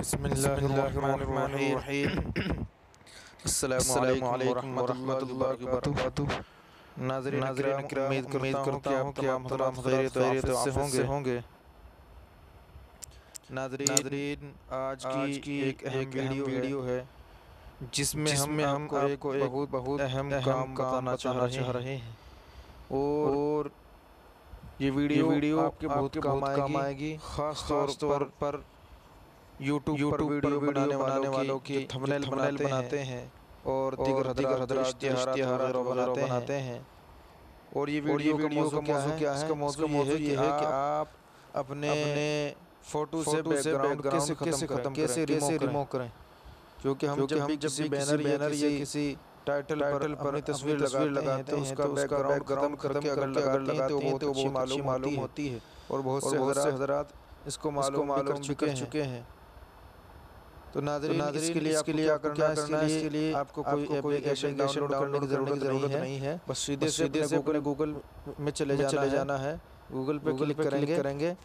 बिस्मिल्लाहिर्रहमानिर्रहीम। अस्सलामुअलैकुम वरहमतुल्लाहि वबरकातुह। नाज़रीन किराम, उम्मीद करता हूँ कि आप तमाम खैरियत व आफियत से होंगे। नाज़रीन, आज की एक अहम वीडियो है जिसमें हम आपको एक बहुत अहम काम बताना चाह रहे हैं और ये वीडियो आपके बहुत काम आएगी। ख़ास तौर पर यूट्यूब पर वीडियो बनाने वालों की थंबनेल बनाते हैं और दीगर हज़रात इश्तिहारात वगैरह बनाते हैं। और ये वीडियो का मौजू क्या है? इसका मौजू ये है कि आप अपने फ़ोटो से बैकग्राउंड कैसे ख़त्म कैसे रिमूव करें। क्योंकि हम जब भी किसी बैनर या किसी टाइटल पर अपनी तस्वीर लगाते हैं तो उसका बैकग्राउंड ख़त्म अगर लगाते हैं तो बहुत अच्छी मालूम होती है और बहुत से हज़रात इसको मालूम कर चुके हैं। तो नाज़रीन, इसके लिए क्या करना है? इसके लिए आपको कोई एप्लीकेशन डाउनलोड करने की ज़रूरत नहीं है। बस सीधे से अपने गूगल में चले जाना है। गूगल पे क्लिक करेंगे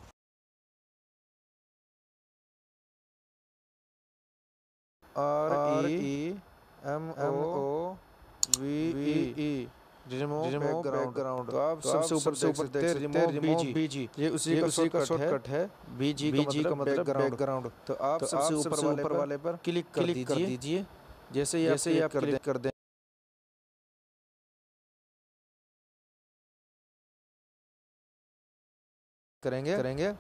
REMOVE रिमूव बैकग्राउंड। तो आप सबसे ऊपर देखते हैं रिमूव बीजी। ये उसी का शॉर्टकट है। बीजी का मतलब बैकग्राउंड। तो आप सबसे ऊपर वाले पर क्लिक कर दीजिए। जैसे ही आप क्लिक कर दें करेंगे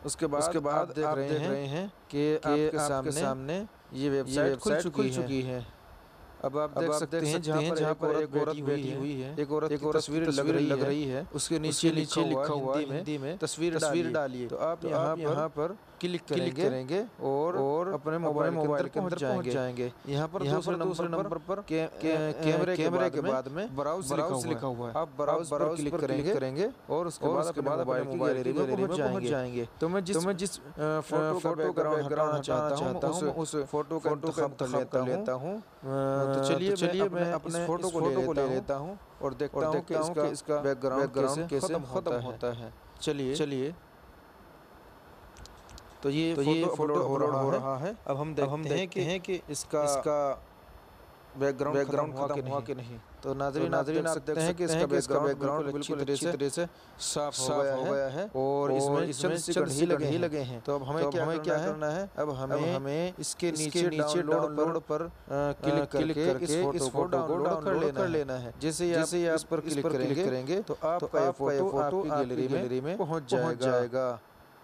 उसके बाद आप देख रहे हैं कि आपके सामने ये वेबसाइट खुल चुकी है। अब आप देख सकते हैं जहाँ पर एक औरत बैठी हुई है, एक औरत की तस्वीर लग रही है। उसके नीचे लिखा हुआ हिंदी में तस्वीर डालिए। तो आप यहाँ पर क्लिक करेंगे और अपने मोबाइल के अंदर पहुँच जाएंगे। यहाँ पर दूसरे नंबर पर कैमरे के बाद में ब्राउज लिखा हुआ है। आप ब्राउज पर क्लिक करेंगे और उसके बाद अपने मोबाइल की गैलरी में पहुँच जाएंगे। तो मैं जिस फोटो का बैकग्राउंड चाहता हूँ उस फोटो का इंतखाब लेता हूँ। तो चलिए मैं अपने फोटो को ले लेता हूँ और देखता हूँ कि इसका बैकग्राउंड कैसे ख़त्म होता है। चलिए तो ये फोटो अपलोड हो रहा है। अब हम देखते हैं कि इसका बैकग्राउंड ख़त्म हुआ कि नहीं। तो नाज़रीन आप देख सकते हैं कि इसका बैकग्राउंड बिल्कुल अच्छी तरह से साफ हो गया है और इसमें चंद ही लगे हैं। तो अब हमें क्या करना है? अब हमें इसके नीचे डाउनलोड पर क्लिक करके इस फोटो को डाउनलोड कर लेना है। जैसे ही आप इस पर क्लिक करेंगे तो आपका फोटो आपकी गैलरी में पहुंच जाएगा।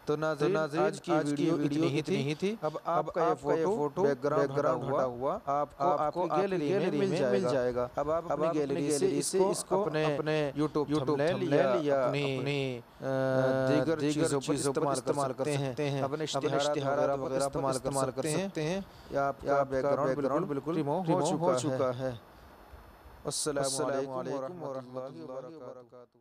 तो नाज़रीन आज की वीडियो इतनी ही थी। अब आपका ये फोटो बैकग्राउंड हटा हुआ आपको गैलरी में मिल जाएगा। अब आप अपनी गैलरी से इसको अपने यूट्यूब थंबनेल या अपनी दीगर चीज़ों पर इस्तेमाल कर सकते हैं। अपने इश्तिहारात वगैरह पर इस्तेमाल कर सकते हैं। या आपका बैकग्राउंड बिल्कुल रिमूव हो चुका है। अस्सलामु अलैकुम वरहमतुल्लाहि वबरकातुहू।